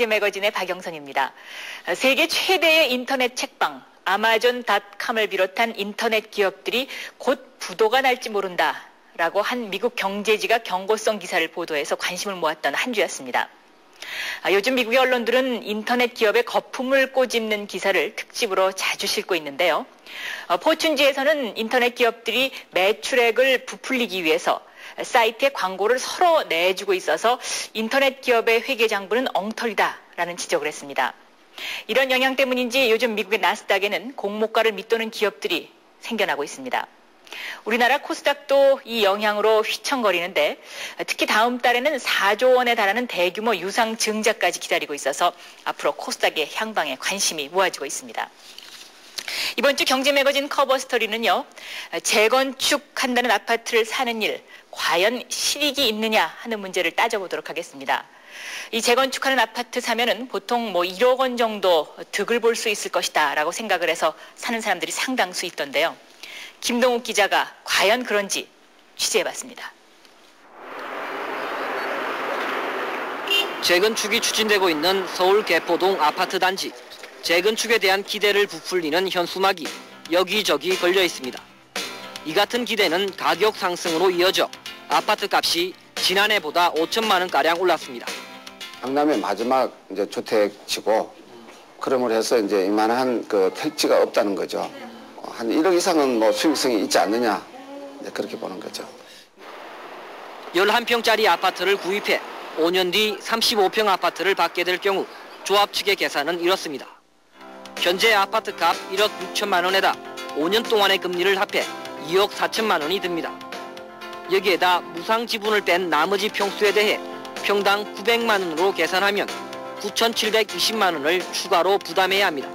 경제 매거진의 박영선입니다. 세계 최대의 인터넷 책방 아마존닷컴을 비롯한 인터넷 기업들이 곧 부도가 날지 모른다라고 한 미국 경제지가 경고성 기사를 보도해서 관심을 모았던 한 주였습니다. 요즘 미국의 언론들은 인터넷 기업의 거품을 꼬집는 기사를 특집으로 자주 싣고 있는데요. 포춘지에서는 인터넷 기업들이 매출액을 부풀리기 위해서 사이트에 광고를 서로 내주고 있어서 인터넷 기업의 회계장부는 엉터리다라는 지적을 했습니다. 이런 영향 때문인지 요즘 미국의 나스닥에는 공모가를 밑도는 기업들이 생겨나고 있습니다. 우리나라 코스닥도 이 영향으로 휘청거리는데 특히 다음 달에는 4조 원에 달하는 대규모 유상 증자까지 기다리고 있어서 앞으로 코스닥의 향방에 관심이 모아지고 있습니다. 이번 주 경제 매거진 커버 스토리는요. 재건축한다는 아파트를 사는 일 과연 실익이 있느냐 하는 문제를 따져보도록 하겠습니다. 이 재건축하는 아파트 사면은 보통 1억 원 정도 득을 볼 수 있을 것이다 라고 생각을 해서 사는 사람들이 상당수 있던데요. 김동욱 기자가 과연 그런지 취재해봤습니다. 재건축이 추진되고 있는 서울 개포동 아파트 단지. 재건축에 대한 기대를 부풀리는 현수막이 여기저기 걸려 있습니다. 이 같은 기대는 가격 상승으로 이어져 아파트 값이 지난해보다 5천만 원가량 올랐습니다. 강남의 마지막 주택지고 그러므로 해서 이만한 택지가 없다는 거죠. 한 1억 이상은 수익성이 있지 않느냐 그렇게 보는 거죠. 11평짜리 아파트를 구입해 5년 뒤 35평 아파트를 받게 될 경우 조합 측의 계산은 이렇습니다. 현재 아파트값 1억 6천만 원에다 5년 동안의 금리를 합해 2억 4천만 원이 듭니다. 여기에다 무상 지분을 뺀 나머지 평수에 대해 평당 900만 원으로 계산하면 9,720만 원을 추가로 부담해야 합니다.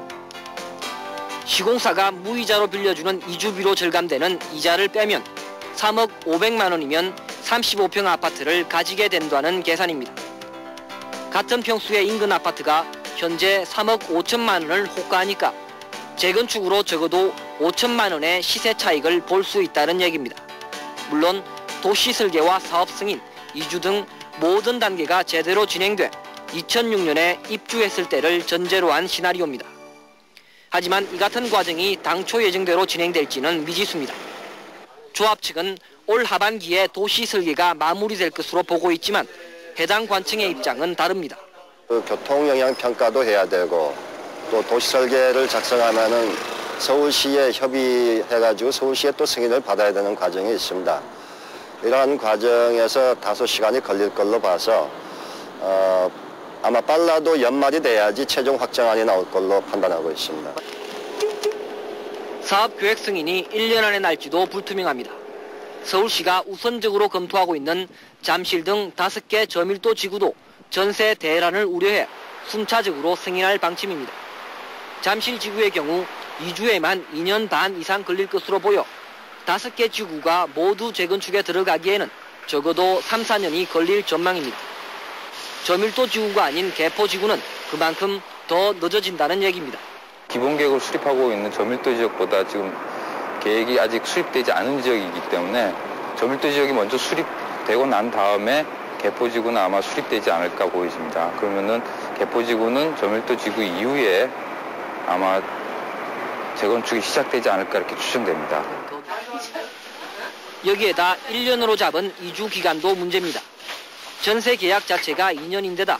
시공사가 무이자로 빌려주는 이주비로 절감되는 이자를 빼면 3억 500만 원이면 35평 아파트를 가지게 된다는 계산입니다. 같은 평수의 인근 아파트가 현재 3억 5천만 원을 호가하니까 재건축으로 적어도 5천만 원의 시세 차익을 볼 수 있다는 얘기입니다. 물론 도시 설계와 사업 승인, 이주 등 모든 단계가 제대로 진행돼 2006년에 입주했을 때를 전제로 한 시나리오입니다. 하지만 이 같은 과정이 당초 예정대로 진행될지는 미지수입니다. 조합 측은 올 하반기에 도시 설계가 마무리될 것으로 보고 있지만 해당 관청의 입장은 다릅니다. 교통 영향 평가도 해야 되고 또 도시 설계를 작성하면은 서울시에 협의해가지고 서울시에 또 승인을 받아야 되는 과정이 있습니다. 이러한 과정에서 다소 시간이 걸릴 걸로 봐서 아마 빨라도 연말이 돼야지 최종 확정안이 나올 걸로 판단하고 있습니다. 사업 계획 승인이 1년 안에 날지도 불투명합니다. 서울시가 우선적으로 검토하고 있는 잠실 등 5개 저밀도 지구도 전세 대란을 우려해 순차적으로 승인할 방침입니다. 잠실 지구의 경우 2주에만 2년 반 이상 걸릴 것으로 보여 5개 지구가 모두 재건축에 들어가기에는 적어도 3, 4년이 걸릴 전망입니다. 저밀도 지구가 아닌 개포 지구는 그만큼 더 늦어진다는 얘기입니다. 기본 계획을 수립하고 있는 저밀도 지역보다 지금 계획이 아직 수립되지 않은 지역이기 때문에 저밀도 지역이 먼저 수립되고 난 다음에 개포지구는 아마 수립되지 않을까 보입니다. 그러면은 개포지구는 저밀도 지구 이후에 아마 재건축이 시작되지 않을까 이렇게 추정됩니다. 여기에다 1년으로 잡은 이주 기간도 문제입니다. 전세 계약 자체가 2년인데다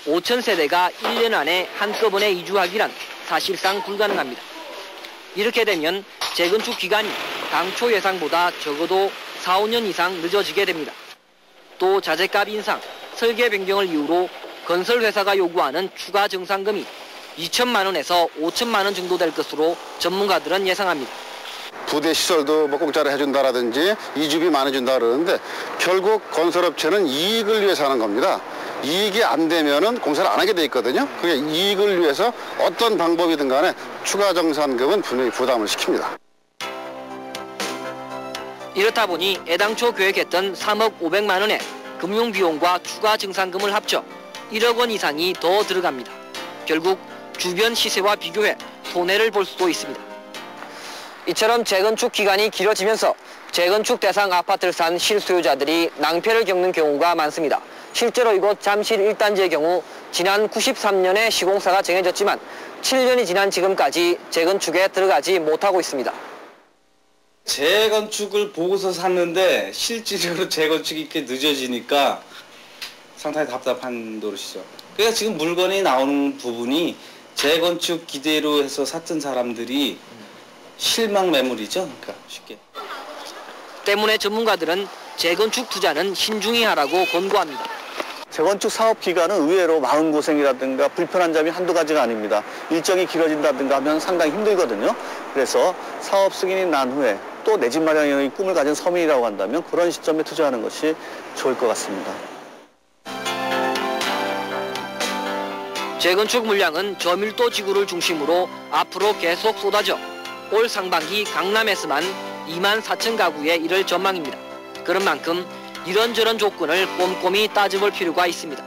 5천 세대가 1년 안에 한꺼번에 이주하기란 사실상 불가능합니다. 이렇게 되면 재건축 기간이 당초 예상보다 적어도 4, 5년 이상 늦어지게 됩니다. 또 자재값 인상, 설계 변경을 이유로 건설회사가 요구하는 추가 정산금이 2천만 원에서 5천만 원 정도 될 것으로 전문가들은 예상합니다. 부대 시설도 공짜로 해준다라든지 이주비 많이 준다 그러는데 결국 건설업체는 이익을 위해서 하는 겁니다. 이익이 안 되면은 공사를 안 하게 돼 있거든요. 그게 이익을 위해서 어떤 방법이든 간에 추가 정산금은 분명히 부담을 시킵니다. 이렇다 보니 애당초 계획했던 3억 500만 원의 금융비용과 추가 정산금을 합쳐 1억 원 이상이 더 들어갑니다. 결국 주변 시세와 비교해 손해를 볼 수도 있습니다. 이처럼 재건축 기간이 길어지면서 재건축 대상 아파트를 산 실소유자들이 낭패를 겪는 경우가 많습니다. 실제로 이곳 잠실 1단지의 경우 지난 93년에 시공사가 정해졌지만 7년이 지난 지금까지 재건축에 들어가지 못하고 있습니다. 재건축을 보고서 샀는데 실질적으로 재건축이 이렇게 늦어지니까 상당히 답답한 노릇이죠. 그러니까 지금 물건이 나오는 부분이 재건축 기대로 해서 샀던 사람들이 실망 매물이죠. 그러니까 쉽게. 때문에 전문가들은 재건축 투자는 신중히 하라고 권고합니다. 재건축 사업 기간은 의외로 마음고생이라든가 불편한 점이 한두 가지가 아닙니다. 일정이 길어진다든가 하면 상당히 힘들거든요. 그래서 사업 승인이 난 후에 또 내 집 마련의 꿈을 가진 서민이라고 한다면 그런 시점에 투자하는 것이 좋을 것 같습니다. 재건축 물량은 저밀도 지구를 중심으로 앞으로 계속 쏟아져 올 상반기 강남에서만 2만 4천 가구에 이를 전망입니다. 그런 만큼 이런저런 조건을 꼼꼼히 따져볼 필요가 있습니다.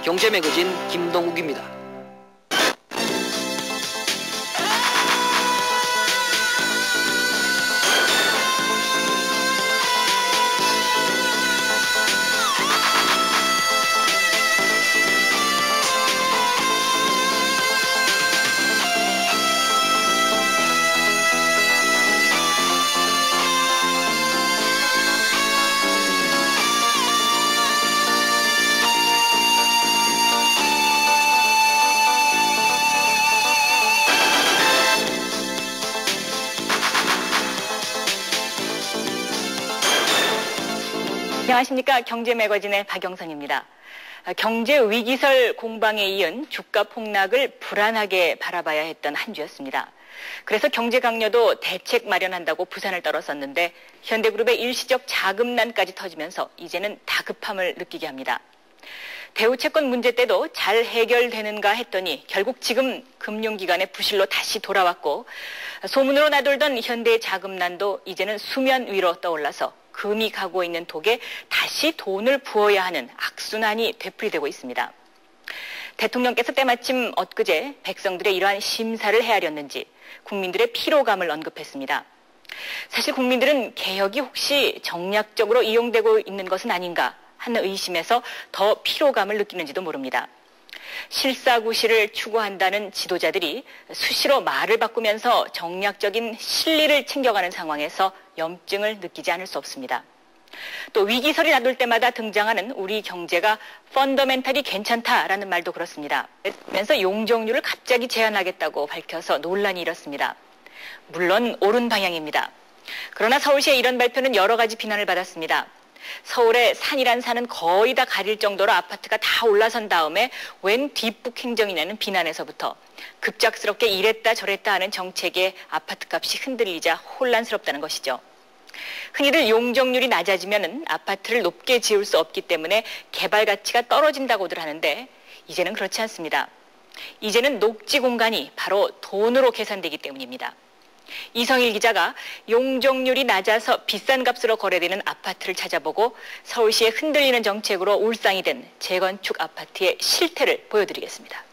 경제매거진 김동욱입니다. 안녕하십니까. 경제매거진의 박영선입니다. 경제 위기설 공방에 이은 주가 폭락을 불안하게 바라봐야 했던 한 주였습니다. 그래서 경제 강요도 대책 마련한다고 부산을 떨었었는데 현대그룹의 일시적 자금난까지 터지면서 이제는 다급함을 느끼게 합니다. 대우채권 문제 때도 잘 해결되는가 했더니 결국 지금 금융기관의 부실로 다시 돌아왔고 소문으로 나돌던 현대의 자금난도 이제는 수면 위로 떠올라서 금이 가고 있는 독에 다시 돈을 부어야 하는 악순환이 되풀이되고 있습니다. 대통령께서 때마침 엊그제 백성들의 이러한 심사를 헤아렸는지 국민들의 피로감을 언급했습니다. 사실 국민들은 개혁이 혹시 정략적으로 이용되고 있는 것은 아닌가 하는 의심에서 더 피로감을 느끼는지도 모릅니다. 실사구시를 추구한다는 지도자들이 수시로 말을 바꾸면서 정략적인 실리를 챙겨가는 상황에서 염증을 느끼지 않을 수 없습니다. 또 위기설이 나돌 때마다 등장하는 우리 경제가 펀더멘탈이 괜찮다라는 말도 그렇습니다. 그러면서 용적률을 갑자기 제한하겠다고 밝혀서 논란이 일었습니다. 물론 옳은 방향입니다. 그러나 서울시의 이런 발표는 여러 가지 비난을 받았습니다. 서울의 산이란 산은 거의 다 가릴 정도로 아파트가 다 올라선 다음에 웬 뒷북 행정이냐는 비난에서부터 급작스럽게 이랬다 저랬다 하는 정책에 아파트값이 흔들리자 혼란스럽다는 것이죠. 흔히들 용적률이 낮아지면 아파트를 높게 지을 수 없기 때문에 개발 가치가 떨어진다고들 하는데 이제는 그렇지 않습니다. 이제는 녹지 공간이 바로 돈으로 계산되기 때문입니다. 이성일 기자가 용적률이 낮아서 비싼 값으로 거래되는 아파트를 찾아보고 서울시의 흔들리는 정책으로 울상이 된 재건축 아파트의 실태를 보여드리겠습니다.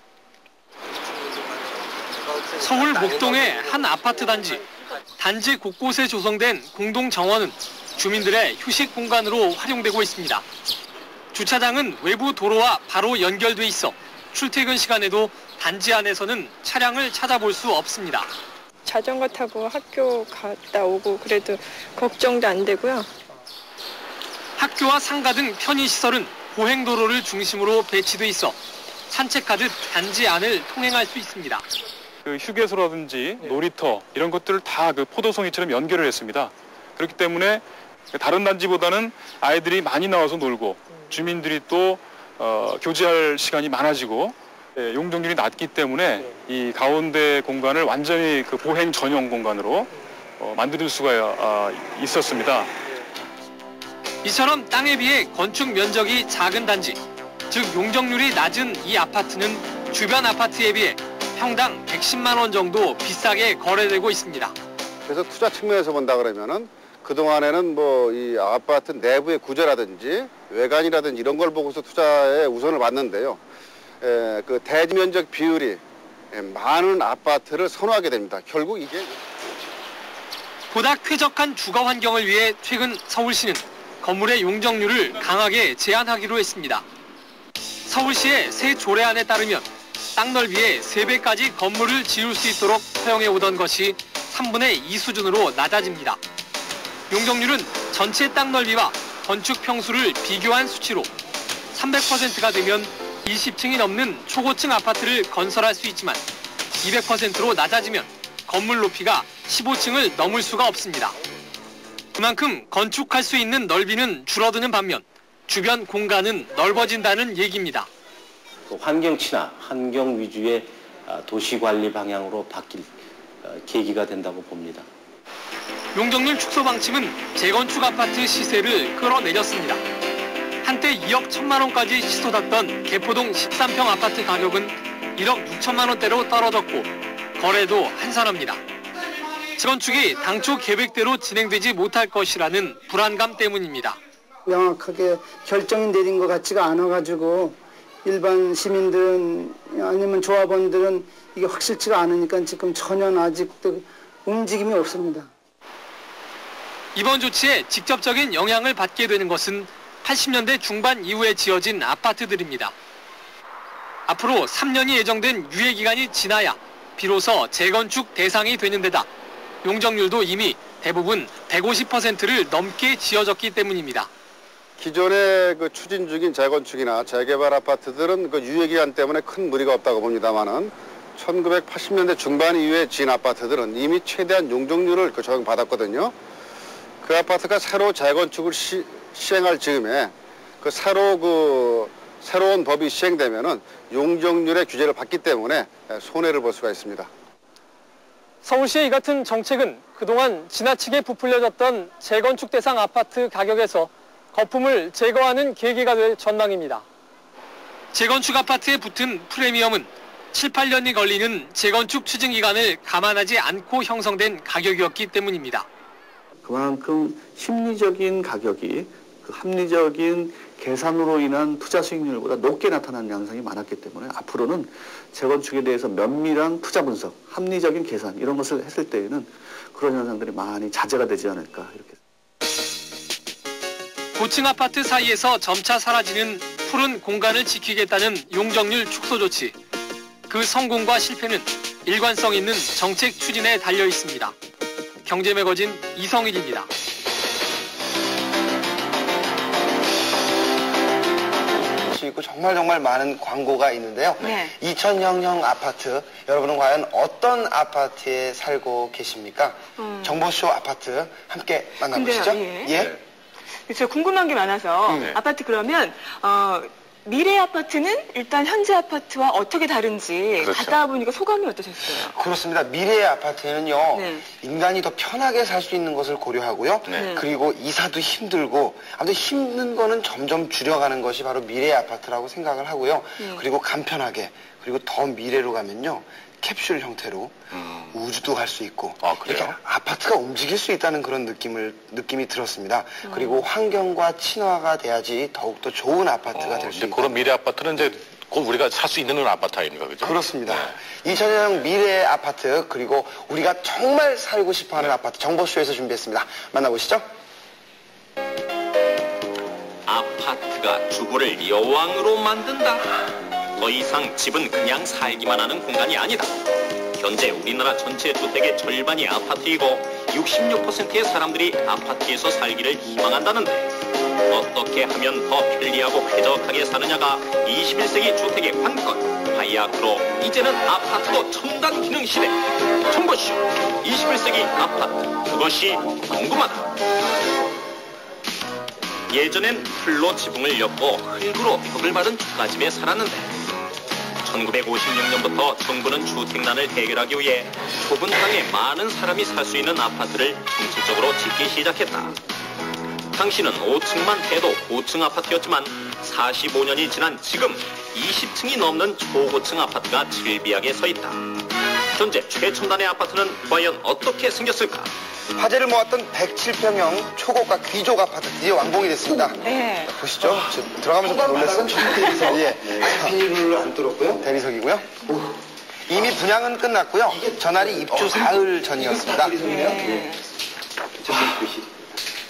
서울 목동의 한 아파트 단지. 단지 곳곳에 조성된 공동 정원은 주민들의 휴식 공간으로 활용되고 있습니다. 주차장은 외부 도로와 바로 연결돼 있어 출퇴근 시간에도 단지 안에서는 차량을 찾아볼 수 없습니다. 자전거 타고 학교 갔다 오고 그래도 걱정도 안 되고요. 학교와 상가 등 편의시설은 보행도로를 중심으로 배치돼 있어 산책하듯 단지 안을 통행할 수 있습니다. 그 휴게소라든지 놀이터 이런 것들을 다 그 포도송이처럼 연결을 했습니다. 그렇기 때문에 다른 단지보다는 아이들이 많이 나와서 놀고 주민들이 또 교제할 시간이 많아지고 용적률이 낮기 때문에 이 가운데 공간을 완전히 그 보행 전용 공간으로 만들 수가 있었습니다. 이처럼 땅에 비해 건축 면적이 작은 단지, 즉 용적률이 낮은 이 아파트는 주변 아파트에 비해 평당 110만 원 정도 비싸게 거래되고 있습니다. 그래서 투자 측면에서 본다 그러면은 그동안에는 뭐 이 아파트 내부의 구조라든지 외관이라든지 이런 걸 보고서 투자에 우선을 받는데요. 그 대지 면적 비율이 많은 아파트를 선호하게 됩니다. 결국 이게 보다 쾌적한 주거 환경을 위해 최근 서울시는 건물의 용적률을 강하게 제한하기로 했습니다. 서울시의 새 조례안에 따르면 땅 넓이의 3배까지 건물을 지을 수 있도록 허용해 오던 것이 3분의 2 수준으로 낮아집니다. 용적률은 전체 땅 넓이와 건축 평수를 비교한 수치로 300%가 되면 20층이 넘는 초고층 아파트를 건설할 수 있지만 200%로 낮아지면 건물 높이가 15층을 넘을 수가 없습니다. 그만큼 건축할 수 있는 넓이는 줄어드는 반면 주변 공간은 넓어진다는 얘기입니다. 환경 친화, 환경 위주의 도시 관리 방향으로 바뀔 계기가 된다고 봅니다. 용적률 축소 방침은 재건축 아파트 시세를 끌어내렸습니다. 한때 2억 1천만 원까지 치솟았던 개포동 13평 아파트 가격은 1억 6천만 원대로 떨어졌고 거래도 한산합니다. 재건축이 당초 계획대로 진행되지 못할 것이라는 불안감 때문입니다. 명확하게 결정이 내린 것 같지가 않아가지고 일반 시민들은 아니면 조합원들은 이게 확실치가 않으니까 지금 전혀 아직도 움직임이 없습니다. 이번 조치에 직접적인 영향을 받게 되는 것은 80년대 중반 이후에 지어진 아파트들입니다. 앞으로 3년이 예정된 유예기간이 지나야 비로소 재건축 대상이 되는 데다 용적률도 이미 대부분 150%를 넘게 지어졌기 때문입니다. 기존의 그 추진 중인 재건축이나 재개발 아파트들은 그 유예기간 때문에 큰 무리가 없다고 봅니다만은 1980년대 중반 이후에 지은 아파트들은 이미 최대한 용적률을 적용받았거든요. 그 아파트가 새로 재건축을 시행할 즈음에 새로운 법이 시행되면은 용적률의 규제를 받기 때문에 손해를 볼 수가 있습니다. 서울시의 이 같은 정책은 그동안 지나치게 부풀려졌던 재건축 대상 아파트 가격에서 거품을 제거하는 계기가 될 전망입니다. 재건축 아파트에 붙은 프리미엄은 7, 8년이 걸리는 재건축 추진 기간을 감안하지 않고 형성된 가격이었기 때문입니다. 그만큼 심리적인 가격이 그 합리적인 계산으로 인한 투자 수익률보다 높게 나타나는 양상이 많았기 때문에 앞으로는 재건축에 대해서 면밀한 투자 분석, 합리적인 계산 이런 것을 했을 때에는 그런 현상들이 많이 자제가 되지 않을까 이렇게. 고층 아파트 사이에서 점차 사라지는 푸른 공간을 지키겠다는 용적률 축소 조치. 그 성공과 실패는 일관성 있는 정책 추진에 달려 있습니다. 경제매거진 이성일입니다. 있고 정말 많은 광고가 있는데요. 2000형 아파트, 여러분은 과연 어떤 아파트에 살고 계십니까? 정보쇼 아파트 함께 만나보시죠. 제가 궁금한 게 많아서 아파트 그러면 미래 아파트는 일단 현재 아파트와 어떻게 다른지 갔다 보니까 소감이 어떠셨어요? 그렇습니다. 미래의 아파트는요. 인간이 더 편하게 살 수 있는 것을 고려하고요. 그리고 이사도 힘들고 아무튼 힘든 거는 점점 줄여가는 것이 바로 미래의 아파트라고 생각을 하고요. 그리고 간편하게 그리고 더 미래로 가면요. 캡슐 형태로 우주도 갈 수 있고 이렇게 아파트가 움직일 수 있다는 그런 느낌이 들었습니다. 그리고 환경과 친화가 돼야지 더욱더 좋은 아파트가 될 수 있다. 그런 미래 아파트는 이제 곧 우리가 살 수 있는 아파트 아닙니까? 그죠? 그렇습니다. 2000년 미래 아파트 그리고 우리가 정말 살고 싶어하는 아파트 정보쇼에서 준비했습니다. 만나보시죠. 아파트가 주거를 여왕으로 만든다. 더 이상 집은 그냥 살기만 하는 공간이 아니다. 현재 우리나라 전체 주택의 절반이 아파트이고 66%의 사람들이 아파트에서 살기를 희망한다는데 어떻게 하면 더 편리하고 쾌적하게 사느냐가 21세기 주택의 관건. 하이아크로 이제는 아파트도 첨단 기능 시대. 정보쇼 21세기 아파트 그것이 궁금하다. 예전엔 풀로 지붕을 엮고 흙으로 벽을 받은 초가집에 살았는데 1956년부터 정부는 주택난을 해결하기 위해 좁은 땅에 많은 사람이 살 수 있는 아파트를 정책적으로 짓기 시작했다. 당시는 5층만 해도 고층 아파트였지만 45년이 지난 지금 20층이 넘는 초고층 아파트가 즐비하게 서 있다. 현재 최첨단의 아파트는 과연 어떻게 생겼을까? 화제를 모았던 107평형 초고가 귀족 아파트 드디어 완공이 됐습니다. 보시죠. 들어가면서 놀랐어요. 비닐을 안 뚫었고요. 대리석이고요. 이미 분양은 끝났고요. 전날이 입주 사흘 전이었습니다.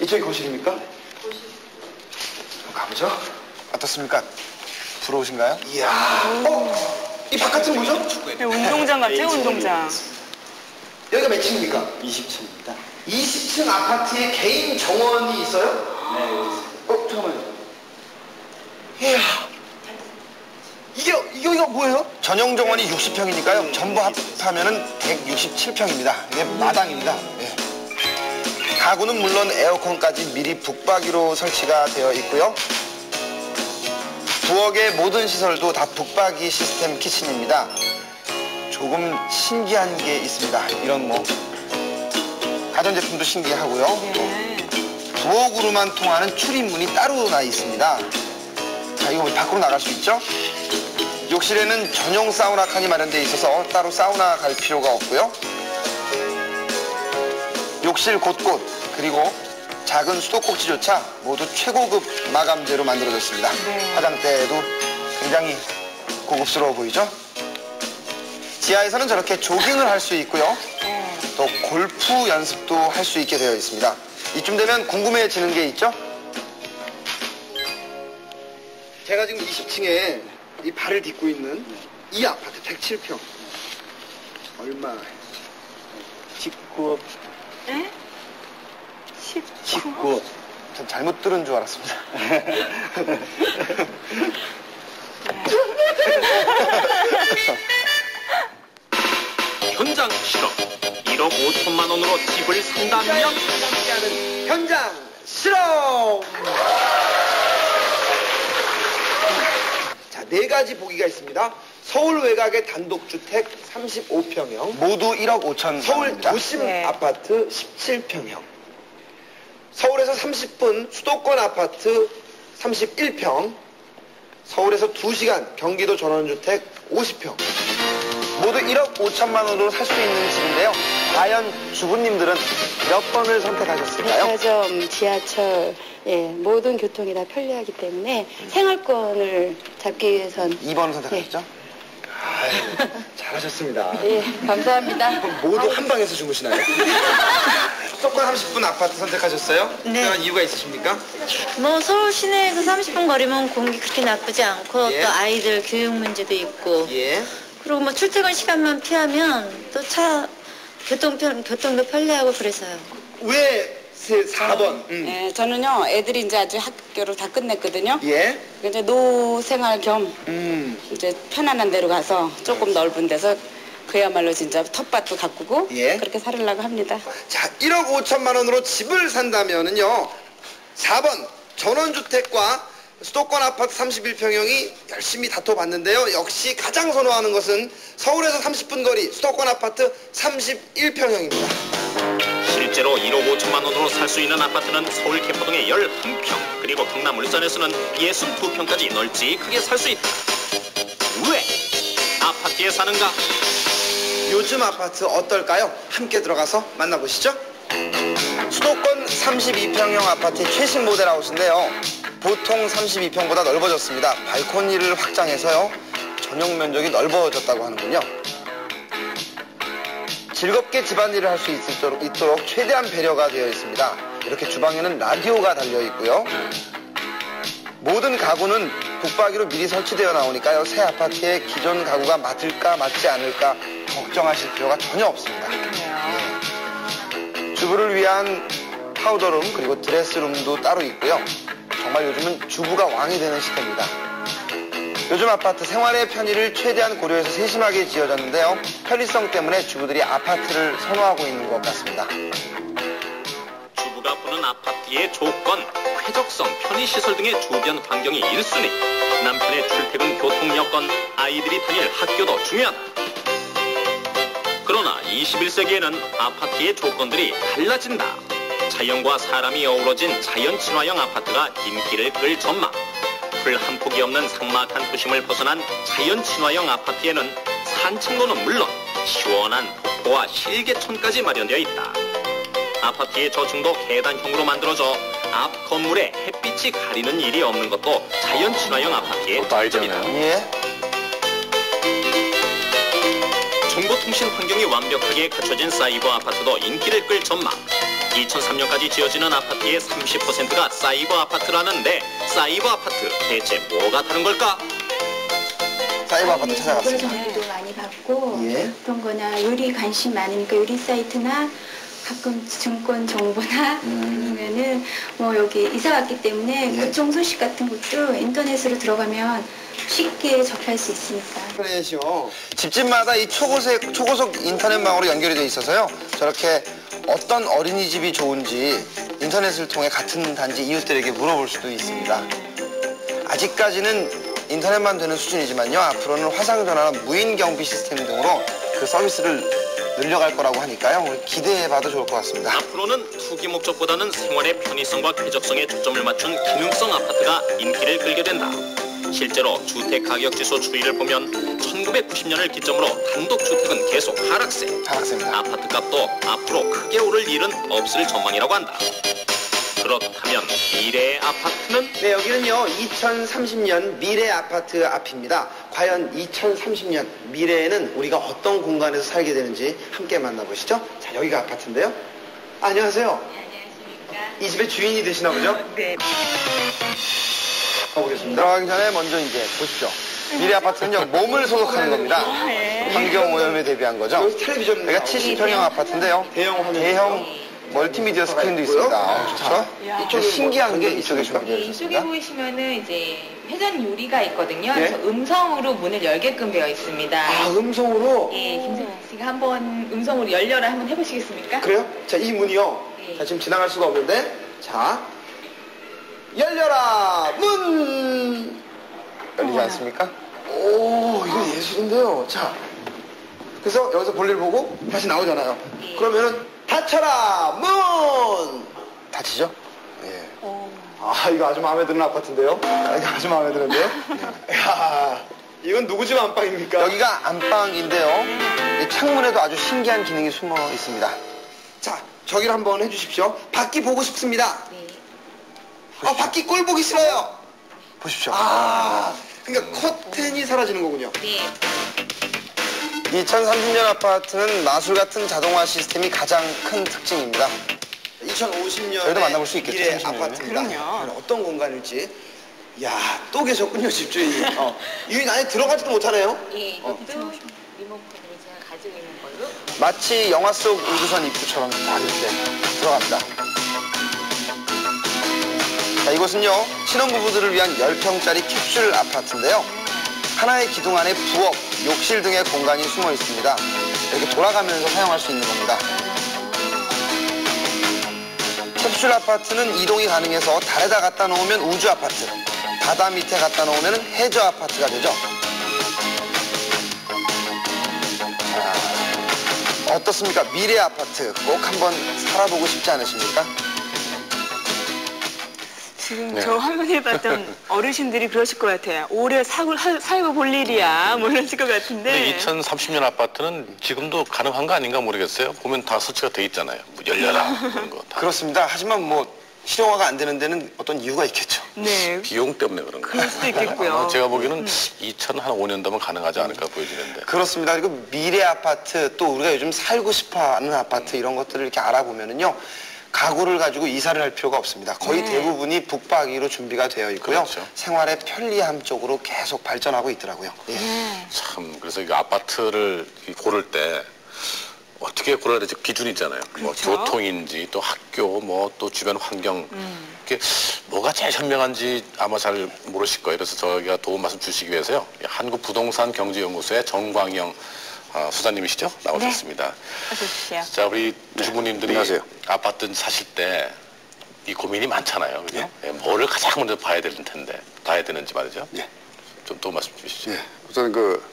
이쪽이 거실입니까? 가보죠. 어떻습니까? 들어오신가요? 이야. 이 바깥은 뭐죠? 네, 운동장 같아요, 운동장. 여기가 몇 층입니까? 20층입니다. 20층 아파트에 개인 정원이 있어요? 네, 여기 있습니다. 잠깐만요. 이야. 이거 뭐예요? 전용 정원이 60평이니까요. 전부 합하면은 167평입니다. 이게 마당입니다. 예. 가구는 물론 에어컨까지 미리 북박이로 설치가 되어 있고요. 부엌의 모든 시설도 다 북박이 시스템 키친입니다. 조금 신기한 게 있습니다. 이런 뭐 가전제품도 신기하고요. 또 부엌으로만 통하는 출입문이 따로 나 있습니다. 자, 이거 밖으로 나갈 수 있죠? 욕실에는 전용 사우나 칸이 마련되어 있어서 따로 사우나 갈 필요가 없고요. 욕실 곳곳 그리고 작은 수도꼭지조차 모두 최고급 마감재로 만들어졌습니다. 화장대도 굉장히 고급스러워 보이죠? 지하에서는 저렇게 조깅을 할 수 있고요. 또 골프 연습도 할 수 있게 되어 있습니다. 이쯤 되면 궁금해지는 게 있죠? 제가 지금 20층에 이 발을 딛고 있는 이 아파트 107평 얼마? 19억. 에? 19억. 전 잘못 들은 줄 알았습니다. 현장 실험 1억 5천만 원으로 집을 산다면 현장 실험! 자, 4가지 보기가 있습니다. 서울 외곽의 단독주택 35평형 모두 1억 5천 서울 도심 아파트 17평형 서울에서 30분 수도권 아파트 31평 서울에서 2시간 경기도 전원주택 50평 모두 1억 5천만 원으로 살 수 있는 집인데요. 과연 주부님들은 몇 번을 선택하셨을까요? 백화점, 지하철, 모든 교통이 다 편리하기 때문에 생활권을 잡기 위해선 2번을 선택하셨죠? 아유, 잘하셨습니다. 예, 감사합니다. 모두 한 방에서 주무시나요? 수도권 30분 아파트 선택하셨어요? 네. 특별한 이유가 있으십니까? 뭐 서울 시내에서 30분 거리면 공기 그렇게 나쁘지 않고 예. 또 아이들 교육 문제도 있고 예. 그리고 뭐 출퇴근 시간만 피하면 또 교통도 편리하고 그래서요. 왜 4번? 네, 저는요 애들이 이제 아직 학교를 다 끝냈거든요. 예. 이제 노생활 겸 이제 편안한 데로 가서 조금 넓은 데서 그야말로 진짜 텃밭도 가꾸고 예. 그렇게 살으려고 합니다. 자, 1억 5천만 원으로 집을 산다면은요. 4번 전원주택과 수도권 아파트 31평형이 열심히 다퉈봤는데요. 역시 가장 선호하는 것은 서울에서 30분 거리 수도권 아파트 31평형입니다. 실제로 1억 5천만 원으로 살 수 있는 아파트는 서울 개포동의 11평 그리고 경남 울산에서는 62평까지 널찍하게 살 수 있다. 왜 아파트에 사는가? 요즘 아파트 어떨까요? 함께 들어가서 만나보시죠. 수도권 32평형 아파트의 최신 모델 하우스인데요. 보통 32평보다 넓어졌습니다. 발코니를 확장해서요. 전용 면적이 넓어졌다고 하는군요. 즐겁게 집안일을 할 수 있도록 최대한 배려가 되어 있습니다. 이렇게 주방에는 라디오가 달려 있고요. 모든 가구는 북박이로 미리 설치되어 나오니까요. 새 아파트에 기존 가구가 맞을까 맞지 않을까 걱정하실 필요가 전혀 없습니다. 주부를 위한 파우더룸 그리고 드레스룸도 따로 있고요. 정말 요즘은 주부가 왕이 되는 시대입니다. 요즘 아파트 생활의 편의를 최대한 고려해서 세심하게 지어졌는데요. 편리성 때문에 주부들이 아파트를 선호하고 있는 것 같습니다. 주부가 보는 아파트의 조건, 쾌적성, 편의시설 등의 주변 환경이 1순위. 남편의 출퇴근 교통 여건, 아이들이 다닐 학교도 중요하다. 그러나 21세기에는 아파트의 조건들이 달라진다. 자연과 사람이 어우러진 자연 친화형 아파트가 인기를 끌 전망. 풀 한 폭이 없는 삭막한 도심을 벗어난 자연 친화형 아파트에는 산책로는 물론 시원한 폭포와 실개천까지 마련되어 있다. 아파트의 저층도 계단형으로 만들어져 앞 건물에 햇빛이 가리는 일이 없는 것도 자연 친화형 아파트의 특징이다. 예. 정보통신 환경이 완벽하게 갖춰진 사이버 아파트도 인기를 끌 전망. 2003년까지 지어지는 아파트의 30%가 사이버 아파트라는데 사이버 아파트 대체 뭐가 다른 걸까? 사이버 아파트 찾아갔습니다. 전화도 많이 받고 예. 어떤 거나 요리 관심 많으니까 요리 사이트나 가끔 증권 정보나 아니면은 뭐 여기 이사 왔기 때문에 구청 소식 같은 것도 인터넷으로 들어가면 쉽게 접할 수 있으니까. 인터넷이요. 집집마다 이 초고속 인터넷망으로 연결이 돼 있어서요. 저렇게 어떤 어린이집이 좋은지 인터넷을 통해 같은 단지 이웃들에게 물어볼 수도 있습니다. 아직까지는 인터넷만 되는 수준이지만요. 앞으로는 화상전화나 무인 경비 시스템 등으로 그 서비스를 늘려갈 거라고 하니까요. 우리 기대해봐도 좋을 것 같습니다. 앞으로는 투기 목적보다는 생활의 편의성과 쾌적성에 초점을 맞춘 기능성 아파트가 인기를 끌게 된다. 실제로 주택가격지수 추이를 보면 1990년을 기점으로 단독주택은 계속 하락세입니다. 아파트값도 앞으로 크게 오를 일은 없을 전망이라고 한다. 그렇다면 미래의 아파트는? 네, 여기는요 2030년 미래 아파트 앞입니다. 과연 2030년 미래에는 우리가 어떤 공간에서 살게 되는지 함께 만나보시죠. 자, 여기가 아파트인데요. 안녕하세요. 안녕하십니까. 이 집의 주인이 되시나 보죠? 네. 가보겠습니다. 들어가기 전에 먼저 이제 보십시오. 미래 아파트는요 몸을 소독하는 겁니다. 환경 오염에 대비한 거죠. 텔레비전 여기가 70평형 아파트인데요. 대형 멀티미디어 스크린도 있습니다. 좋죠? 이쪽에 신기한 게 이쪽에 준비되어 있습니다. 이쪽에 보시면은 이제 회전 유리가 있거든요. 네? 그래서 음성으로 문을 열게끔 되어 있습니다. 아, 음성으로? 예, 김성현 씨가 한번 음성으로 열려라 한번 해보시겠습니까? 그래요? 자, 이 문이요. 자, 지금 지나갈 수가 없는데, 자, 열려라 문. 열리지 않습니까? 오, 이거 예술인데요. 자, 그래서 여기서 볼일 보고 다시 나오잖아요. 그러면은 닫혀라 문. 닫히죠? 예. 아, 이거 아주 마음에 드는 아파트인데요. 이거 아주 마음에 드는데요. 야, 이건 누구 집 안방입니까? 여기가 안방인데요. 이 창문에도 아주 신기한 기능이 숨어 있습니다. 자, 저기를 한번 해주십시오. 밖이 보고 싶습니다. 아, 밖이 꼴 보기 싫어요. 보십시오. 아, 그러니까 커튼이 사라지는 거군요. 네. 2030년 아파트는 마술 같은 자동화 시스템이 가장 큰 특징입니다. 2050년 저희도 만나볼 수 있겠죠. 미래 아파트입니다. 그럼요. 어떤 공간일지. 야, 또 계셨군요, 집주인이. 이 안에 들어가지도 못하네요. 예, 이것도 리모컨으로 제가 가지고 있는 걸로. 마치 영화 속 우주선 입구처럼 딱 이렇게 들어갑니다. 자, 이곳은요 신혼부부들을 위한 10평짜리 캡슐 아파트인데요. 하나의 기둥 안에 부엌, 욕실 등의 공간이 숨어 있습니다. 이렇게 돌아가면서 사용할 수 있는 겁니다. 캡슐 아파트는 이동이 가능해서 달에다 갖다 놓으면 우주 아파트, 바다 밑에 갖다 놓으면 해저 아파트가 되죠. 자, 어떻습니까? 미래 아파트 꼭 한번 살아보고 싶지 않으십니까? 지금 네. 저 화면에 봤던 어르신들이 그러실 것 같아요. 오래 살고 볼 일이야. 뭐 이러실 것 같은데. 근데 2030년 아파트는 지금도 가능한 거 아닌가 모르겠어요. 보면 다 설치가 돼 있잖아요. 뭐 열려라 그런 거 다. 그렇습니다. 하지만 뭐 실용화가 안 되는 데는 어떤 이유가 있겠죠. 네. 비용 때문에 그런 거. 그럴 수도 있겠고요. 제가 보기에는 2005년도면 가능하지 않을까 보여지는데. 그렇습니다. 그리고 미래 아파트, 또 우리가 요즘 살고 싶어하는 아파트 이런 것들을 이렇게 알아보면은요. 가구를 가지고 이사를 할 필요가 없습니다. 거의 대부분이 북박이로 준비가 되어 있고요. 그렇죠. 생활의 편리함 쪽으로 계속 발전하고 있더라고요. 예. 참 그래서 이 아파트를 고를 때 어떻게 고려해야 될지 기준이 있잖아요. 뭐 교통인지 또 학교 뭐 또 주변 환경 이게 뭐가 제일 현명한지 아마 잘 모르실 거예요. 그래서 저희가 도움 말씀 주시기 위해서요. 한국부동산경제연구소의 정광영 수사님이시죠? 나오셨습니다. 네. 어서 오십시오. 자, 우리 주부님들이 아파트 사실 때 이 고민이 많잖아요. 그죠? 예, 뭐를 가장 먼저 봐야 될 텐데, 봐야 되는지 말이죠. 좀 또 말씀 주시죠. 우선 그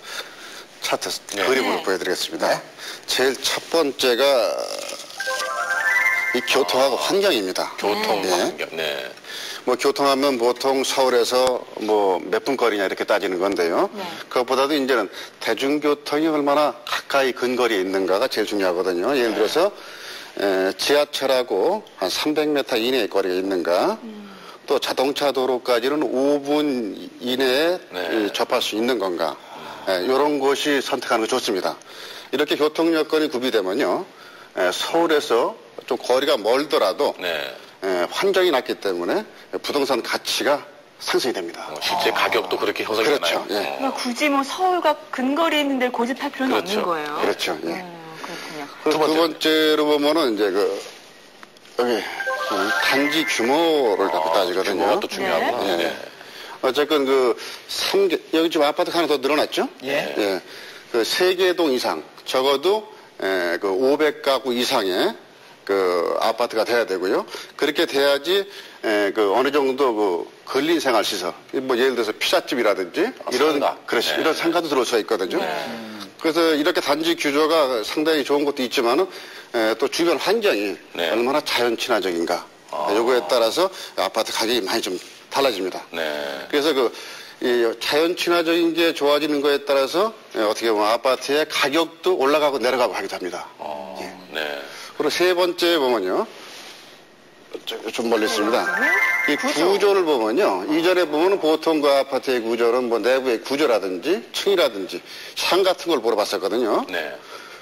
차트 그림으로 보여드리겠습니다. 제일 첫 번째가 이 교통하고 환경입니다. 교통과 환경, 네. 뭐 교통하면 보통 서울에서 뭐 몇 분 거리냐 이렇게 따지는 건데요. 그것보다도 이제는 대중교통이 얼마나 가까이 근거리에 있는가가 제일 중요하거든요. 예를 들어서 지하철하고 한 300m 이내의 거리가 있는가, 또 자동차 도로까지는 5분 이내에 접할 수 있는 건가, 이런 것이 선택하는 게 좋습니다. 이렇게 교통 여건이 구비되면요, 서울에서 좀 거리가 멀더라도 환경이 낮기 때문에 부동산 가치가 상승이 됩니다. 실제 가격도 그렇게 형성이 되나요? 그렇죠. 예. 그러니까 굳이 뭐 서울과 근거리에 있는 데를 고집할 필요는 그렇죠. 없는 거예요. 그렇죠. 예. 그렇군요. 두 번째로 보면은 이제 여기 단지 규모를 갖고 따지거든요. 규모가 또 중요하구나. 네. 네. 어쨌건 여기 지금 아파트가 하나 더 늘어났죠? 예. 예. 그 3개 동 이상, 적어도 그 500가구 이상의 그 아파트가 돼야 되고요. 그렇게 돼야지 그 어느 정도 근린 생활 시설, 뭐 예를 들어서 피자집이라든지 이런 상가. 그렇지 네. 이런 상가도 들어올 수가 있거든요. 그래서 이렇게 단지 규조가 상당히 좋은 것도 있지만은 또 주변 환경이 얼마나 자연 친화적인가 요거에 따라서 아파트 가격이 많이 좀 달라집니다. 그래서 이 자연 친화적인 게 좋아지는 거에 따라서 어떻게 보면 아파트의 가격도 올라가고 내려가고 하기도 합니다. 예. 그리고 세 번째 보면요. 좀 멀리 있습니다. 이 구조를 보면요. 이전에 보면 보통 그 아파트의 구조는 뭐 내부의 구조라든지 층이라든지 상 같은 걸 보러 봤었거든요.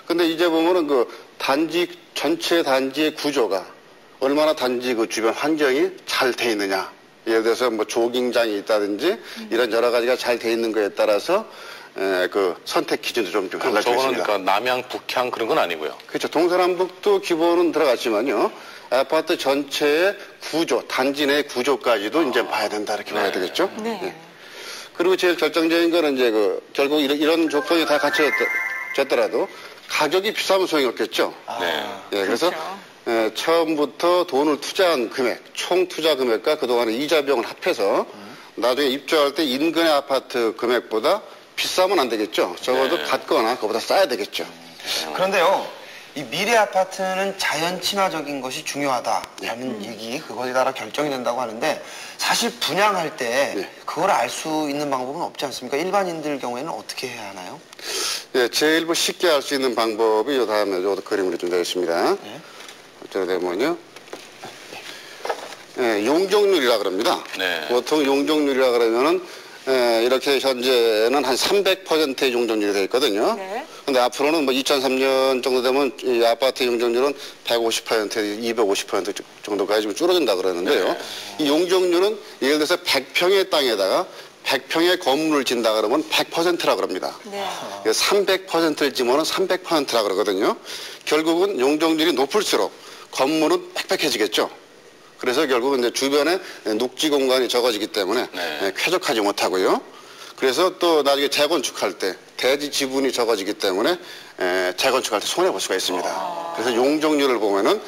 근데 이제 보면은 전체 단지의 구조가 얼마나 단지 그 주변 환경이 잘 돼 있느냐. 예를 들어서 뭐 조깅장이 있다든지 이런 여러 가지가 잘 돼 있는 거에 따라서 그 선택 기준도 좀 달라지고 있습니다. 그러니까 남양, 북향 그런 건 아니고요. 그렇죠. 동서남북도 기본은 들어갔지만요. 아파트 전체의 구조, 단지 내 구조까지도 이제 봐야 된다 이렇게 봐야 되겠죠. 네. 그리고 제일 결정적인 거는 이제 결국 이런 조건이 다 갖춰졌더라도 가격이 비싸면 소용이 없겠죠. 예, 그래서 처음부터 돈을 투자한 금액, 총 투자 금액과 그동안의 이자 비용을 합해서 나중에 입주할 때 인근의 아파트 금액보다 비싸면 안 되겠죠. 적어도 같거나 그보다 싸야 되겠죠. 그런데요, 이 미래 아파트는 자연 친화적인 것이 중요하다라는 얘기, 그것에 따라 결정이 된다고 하는데 사실 분양할 때 그걸 알 수 있는 방법은 없지 않습니까? 일반인들 경우에는 어떻게 해야 하나요? 예, 제일 쉽게 알 수 있는 방법이 요 다음에 요 그림으로 좀 되어 있습니다. 어쩌게 되면요. 용적률이라 그럽니다. 보통 용적률이라 그러면은 이렇게 현재는 한 300%의 용적률이 되어 있거든요. 근데 앞으로는 뭐 2003년 정도 되면 이 아파트 용적률은 150%, 250% 정도까지 좀 줄어든다 그러는데요. 이 용적률은 예를 들어서 100평의 땅에다가 100평의 건물을 짓는다 그러면 100%라 그럽니다. 300%를 지면은 300%라 그러거든요. 결국은 용적률이 높을수록 건물은 빽빽해지겠죠. 그래서 결국은 이제 주변에 녹지 공간이 적어지기 때문에 쾌적하지 못하고요. 그래서 또 나중에 재건축할 때 대지 지분이 적어지기 때문에 재건축할 때 손해볼 수가 있습니다. 그래서 용적률을 보면은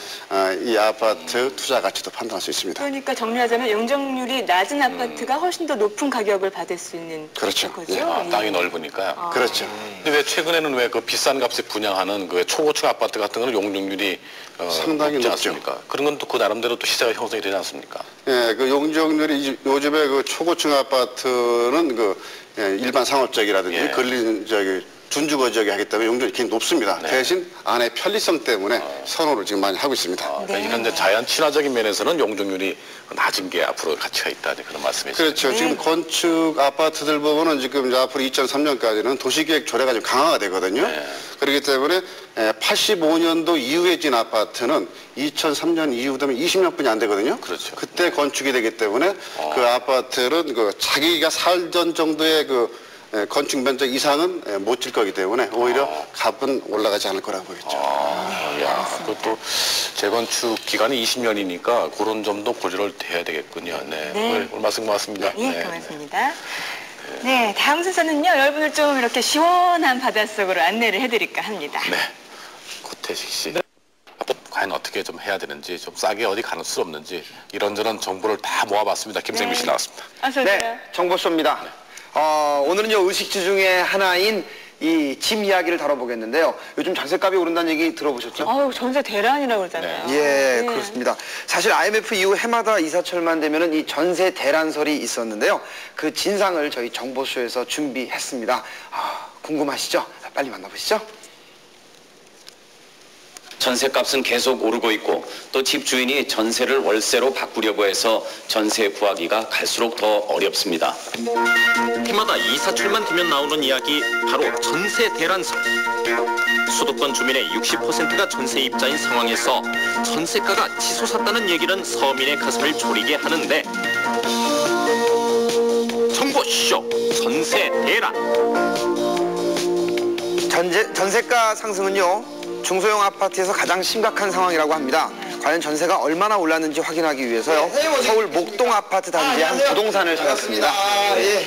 이 아파트 투자 가치도 판단할 수 있습니다. 그러니까 정리하자면 용적률이 낮은 아파트가 훨씬 더 높은 가격을 받을 수 있는 그렇죠. 거죠. 땅이 넓으니까요. 그렇죠. 근데 왜 최근에는 왜 그 비싼 값에 분양하는 그 초고층 아파트 같은 거는 용적률이 상당히 높지 높죠. 않습니까? 그런 건 또 그 나름대로 또 시세가 형성이 되지 않습니까? 예, 그 용적률이 요즘에 그 초고층 아파트는 일반 상업적이라든지 준주거 지역이 하기 때문에 용적률이 굉장히 높습니다. 대신 안에 편리성 때문에 선호를 지금 많이 하고 있습니다. 그러니까 이런 이제 자연 친화적인 면에서는 용적률이 낮은 게 앞으로 가치가 있다 그런 말씀이시죠? 그렇죠. 지금 건축 아파트들 보면은 지금 이제 앞으로 2003년까지는 도시계획 조례가 좀 강화가 되거든요. 그렇기 때문에 85년도 이후에 진 아파트는 2003년 이후 되면 20년뿐이 안 되거든요. 그렇죠. 그때 건축이 되기 때문에 그 아파트는 자기가 살던 정도의 건축 면적 이상은 못 질 거기 때문에 오히려 값은 올라가지 않을 거라고 보겠죠. 그것도 재건축 기간이 20년이니까 그런 점도 고려를 해야 되겠군요. 오늘 말씀 고맙습니다. 고맙습니다. 네, 다음 순서는요, 여러분을 좀 이렇게 시원한 바닷속으로 안내를 해드릴까 합니다. 고태식 씨. 과연 어떻게 좀 해야 되는지, 좀 싸게 어디 가는 수 없는지 이런저런 정보를 다 모아봤습니다. 김생민 씨 나왔습니다. 네, 정보쇼입니다. 오늘은요, 의식주 중에 하나인 이 집 이야기를 다뤄보겠는데요. 요즘 전세값이 오른다는 얘기 들어보셨죠? 전세 대란이라고 그러잖아요. 그렇습니다. 사실 IMF 이후 해마다 이사철만 되면은 이 전세 대란설이 있었는데요. 그 진상을 저희 정보쇼에서 준비했습니다. 궁금하시죠? 빨리 만나보시죠. 전세값은 계속 오르고 있고 또 집주인이 전세를 월세로 바꾸려고 해서 전세 구하기가 갈수록 더 어렵습니다. 해마다 이사철만 되면 나오는 이야기, 바로 전세 대란설. 수도권 주민의 60%가 전세 입자인 상황에서 전세가가 치솟았다는 얘기는 서민의 가슴을 졸이게 하는데 정보쇼 전세 대란. 전세가 상승은요, 중소형 아파트에서 가장 심각한 상황이라고 합니다. 과연 전세가 얼마나 올랐는지 확인하기 위해서요, 서울 목동 아파트 단지의 한 부동산을 찾았습니다. 예.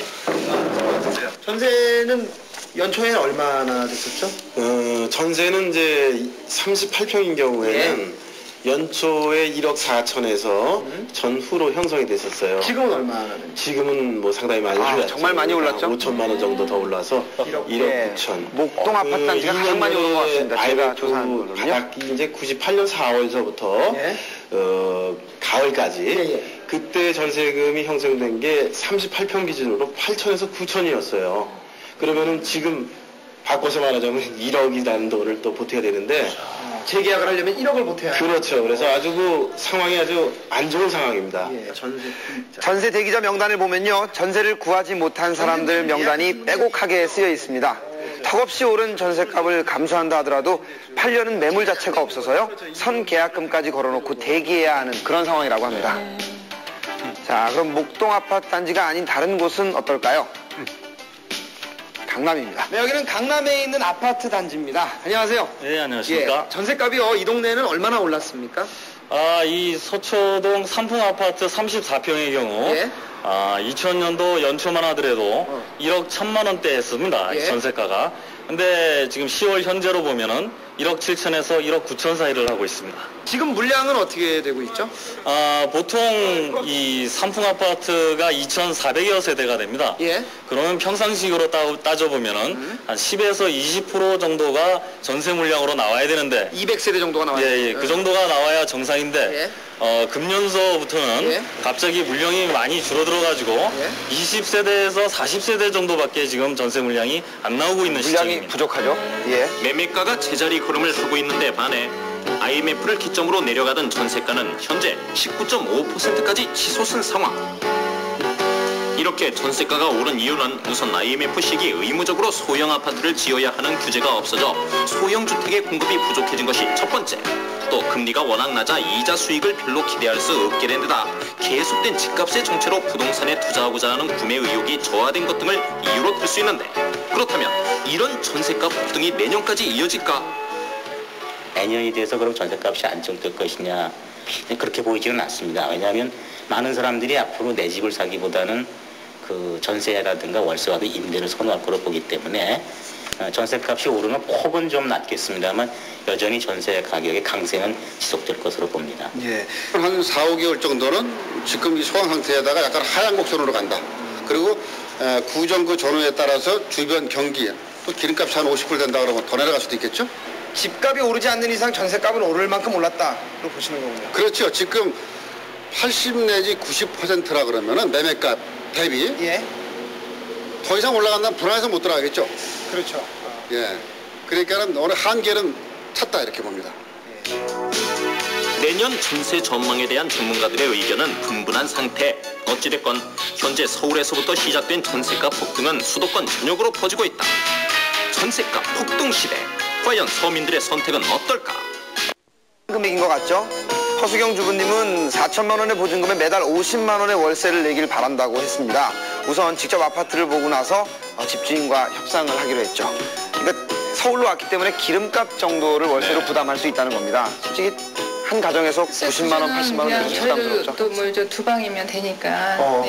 전세는 연초에는 얼마나 됐었죠? 전세는 이제 38평인 경우에는 연초에 1억 4천에서 전후로 형성이 됐었어요. 지금은 얼마나? 지금은 뭐 상당히 많이 올랐죠. 정말 많이 올랐죠? 5천만 원 정도 더 올라서 1억 9천. 목동 아파트 단지가 가장 많이 오른 것 같습니다. 제가 조사한 거는요. 바닥이 이제 98년 4월서부터 가을까지 그때 전세금이 형성된 게 38평 기준으로 8천에서 9천이었어요. 그러면은 지금 바꿔서 말하자면 1억이라는 돈을 또 보태야 되는데 재계약을 하려면 1억을 보태야 해요. 그렇죠. 그래서 아주 상황이 아주 안 좋은 상황입니다. 전세 대기자 명단을 보면요, 전세를 구하지 못한 사람들 명단이 빼곡하게 쓰여 있습니다. 턱없이 오른 전세값을 감수한다 하더라도 팔려는 매물 자체가 없어서요, 선계약금까지 걸어놓고 대기해야 하는 그런 상황이라고 합니다. 자, 그럼 목동 아파트 단지가 아닌 다른 곳은 어떨까요? 강남입니다. 네, 여기는 강남에 있는 아파트 단지입니다. 안녕하세요. 네, 안녕하십니까. 전세값이요, 이 동네는 얼마나 올랐습니까? 이 서초동 삼풍 아파트 34평의 경우 2000년도 연초만 하더라도 1억 1000만 원대 했습니다. 전세가가. 근데 지금 10월 현재로 보면은 1억 7천에서 1억 9천 사이를 하고 있습니다. 지금 물량은 어떻게 되고 있죠? 보통 이 삼풍 아파트가 2,400여 세대가 됩니다. 그러면 평상식으로 따져보면은 한 10에서 20% 정도가 전세 물량으로 나와야 되는데 200세대 정도가 나와야 돼요. 그 정도가 나와야 정상인데 금년서부터는 갑자기 물량이 많이 줄어들어가지고 20세대에서 40세대 정도밖에 지금 전세 물량이 안 나오고 있는 시점입니다. 부족하죠. 매매가가 제자리 걸음을 하고 있는데 반해 IMF를 기점으로 내려가던 전세가는 현재 19.5%까지 치솟은 상황. 이렇게 전세가가 오른 이유는 우선 IMF 시기 의무적으로 소형 아파트를 지어야 하는 규제가 없어져 소형 주택의 공급이 부족해진 것이 첫 번째. 또 금리가 워낙 낮아 이자 수익을 별로 기대할 수 없게 된 데다 계속된 집값의 정체로 부동산에 투자하고자 하는 구매 의욕이 저하된 것 등을 이유로 들 수 있는데, 그렇다면 이런 전세가 폭등이 내년까지 이어질까? 내년이 돼서 그럼 전세값이 안정될 것이냐, 그렇게 보이지는 않습니다. 왜냐하면 많은 사람들이 앞으로 내 집을 사기보다는 그 전세라든가 월세와도 임대를 선호할 거로 보기 때문에 전세값이 오르는 폭은 좀 낮겠습니다만 여전히 전세 가격의 강세는 지속될 것으로 봅니다. 한 4, 5개월 정도는 지금 이 소강 상태에다가 약간 하향 곡선으로 간다. 그리고 구정부 전후에 따라서 주변 경기, 또 기름값이 한 50불 된다 그러면 더 내려갈 수도 있겠죠? 집값이 오르지 않는 이상 전세값은 오를 만큼 올랐다로 보시는 거군요. 그렇죠. 지금 80 내지 90%라 그러면은 매매값 대비 더 이상 올라간다면 분할해서 못 들어가겠죠. 그렇죠. 그러니까는 어느 한계는 찼다 이렇게 봅니다. 내년 전세 전망에 대한 전문가들의 의견은 분분한 상태. 어찌됐건 현재 서울에서부터 시작된 전세가 폭등은 수도권 전역으로 퍼지고 있다. 전세가 폭등 시대. 과연 서민들의 선택은 어떨까? 금액인 것 같죠? 허수경 주부님은 4천만 원의 보증금에 매달 50만 원의 월세를 내길 바란다고 했습니다. 우선 직접 아파트를 보고 나서 집주인과 협상을 하기로 했죠. 그러니까 서울로 왔기 때문에 기름값 정도를 월세로 부담할 수 있다는 겁니다. 솔직히 한 가정에서 90만 원, 80만 원 정도 부담스럽죠. 또 뭐 두 방이면 되니까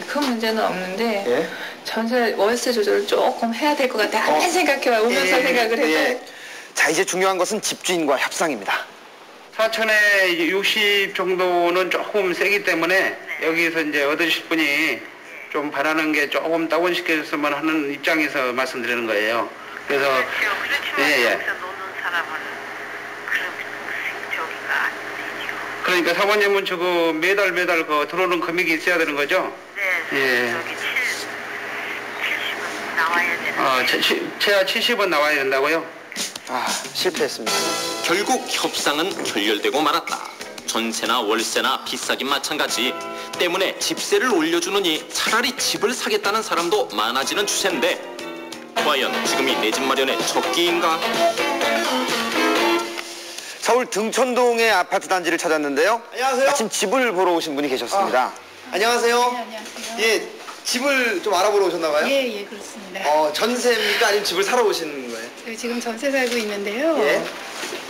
큰 문제는 없는데 전세 월세 조절을 조금 해야 될 것 같아. 한번 생각해봐. 오면서 생각을 해봐. 자, 이제 중요한 것은 집주인과 협상입니다. 4천에 60 정도는 조금 세기 때문에 여기서 이제 얻으실 분이 좀 바라는 게 조금 다운시켜줬으면 하는 입장에서 말씀드리는 거예요. 그래서 그러니까 사모님은 저거 매달 그 들어오는 금액이 있어야 되는 거죠? 네. 저기 70은 나와야 되는. 최하 70은 나와야 된다고요? 실패했습니다. 결국 협상은 결렬되고 말았다. 전세나 월세나 비싸긴 마찬가지. 때문에 집세를 올려주느니 차라리 집을 사겠다는 사람도 많아지는 추세인데, 과연 지금이 내 집 마련의 적기인가? 서울 등촌동의 아파트 단지를 찾았는데요. 안녕하세요. 마침 집을 보러 오신 분이 계셨습니다. 안녕하세요. 네, 안녕하세요. 집을 좀 알아보러 오셨나 봐요? 예, 그렇습니다. 전세입니까? 아니면 집을 사러 오신 거예요? 저희 지금 전세 살고 있는데요. 예.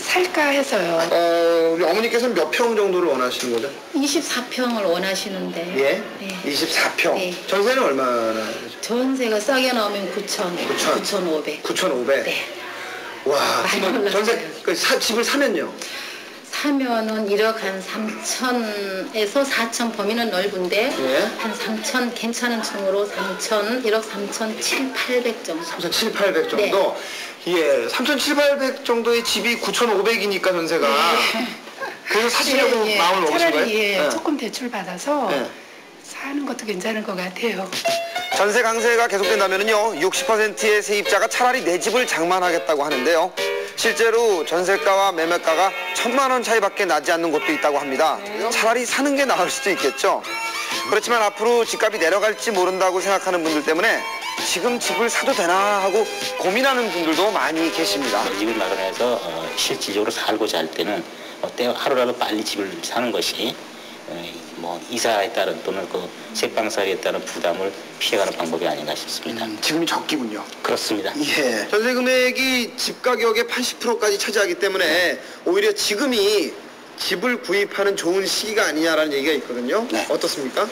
살까 해서요. 우리 어머니께서는 몇 평 정도를 원하시는 거죠? 24평을 원하시는데. 예? 네. 24평. 네. 전세는 얼마나? 전세가 싸게 나오면 9,500. 9,500? 네. 와, 많이 그러면 올랐어요. 집을 사면요? 사면은 1억 한 3천에서 4천 범위는 넓은데 예. 한 3천 괜찮은 층으로 3천 1억 3천 7, 800 정도. 3천 7, 800 정도? 네. 예, 3천 7, 800 정도의 집이 9,500이니까 전세가. 그래서 사시려고 마음을 먹으신 차라리 거예요? 조금 대출 받아서 사는 것도 괜찮을 것 같아요. 전세 강세가 계속된다면요, 60%의 세입자가 차라리 내 집을 장만하겠다고 하는데요. 실제로 전세가와 매매가가 1,000만 원 차이밖에 나지 않는 곳도 있다고 합니다. 차라리 사는 게 나을 수도 있겠죠. 그렇지만 앞으로 집값이 내려갈지 모른다고 생각하는 분들 때문에 지금 집을 사도 되나 하고 고민하는 분들도 많이 계십니다. 집을 마련해서 실질적으로 살고자 할 때는 하루라도 빨리 집을 사는 것이 뭐 이사에 따른 또는 그 책방살이에 따른 부담을 피해가는 방법이 아닌가 싶습니다. 지금이 적기군요. 그렇습니다. 예. 전세 금액이 집 가격의 80%까지 차지하기 때문에 오히려 지금이 집을 구입하는 좋은 시기가 아니냐라는 얘기가 있거든요. 어떻습니까?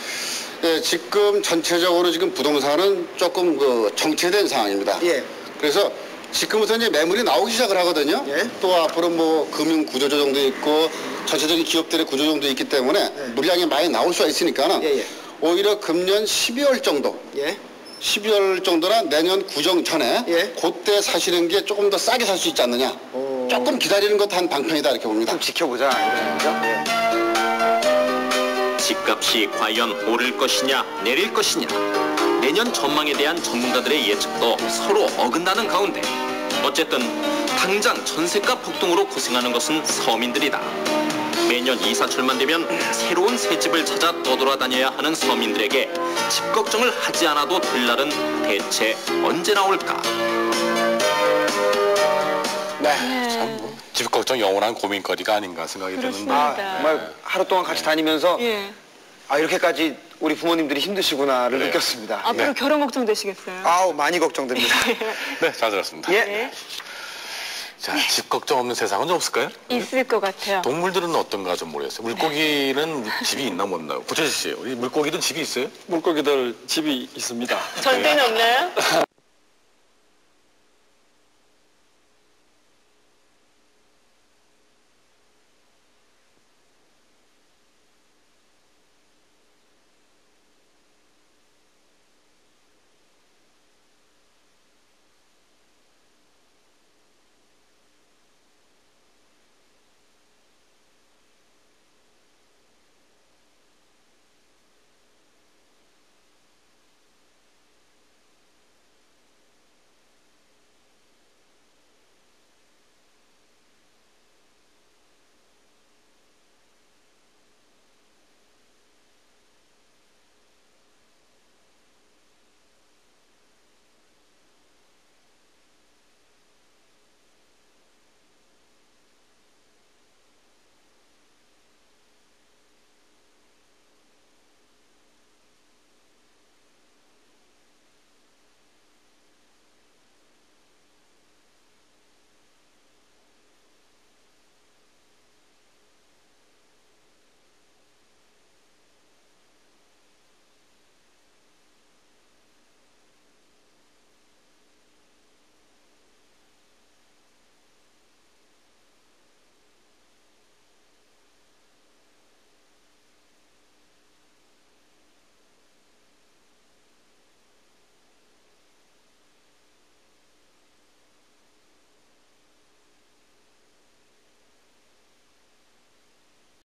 네, 지금 전체적으로 지금 부동산은 조금 정체된 상황입니다. 예. 그래서 지금부터 이제 매물이 나오기 시작을 하거든요. 또 앞으로 뭐 금융 구조조정도 있고 전체적인 기업들의 구조조정도 있기 때문에 물량이 많이 나올 수가 있으니까는 오히려 금년 12월 정도, 12월 정도나 내년 구정 전에 그때 사시는 게 조금 더 싸게 살 수 있지 않느냐. 조금 기다리는 것도 한 방편이다 이렇게 봅니다. 좀 지켜보자. 집값이 과연 오를 것이냐 내릴 것이냐, 내년 전망에 대한 전문가들의 예측도 서로 어긋나는 가운데 어쨌든 당장 전세가 폭등으로 고생하는 것은 서민들이다. 매년 이사철만 되면 새로운 새 집을 찾아 떠돌아다녀야 하는 서민들에게 집 걱정을 하지 않아도 될 날은 대체 언제 나올까? 집 걱정 영원한 고민거리가 아닌가 생각이 드는데. 정말 하루 동안 같이 다니면서 이렇게까지 우리 부모님들이 힘드시구나를 느꼈습니다. 앞으로 결혼 걱정 되시겠어요? 아우, 많이 걱정됩니다. 네, 잘 들었습니다. 자, 집 걱정 없는 세상은 좀 없을까요? 있을 것 같아요. 동물들은 어떤가 좀 모르겠어요. 물고기는 집이 있나 못 나요. 구태지 씨, 우리 물고기도 집이 있어요? 물고기들 집이 있습니다. 전세는 없나요?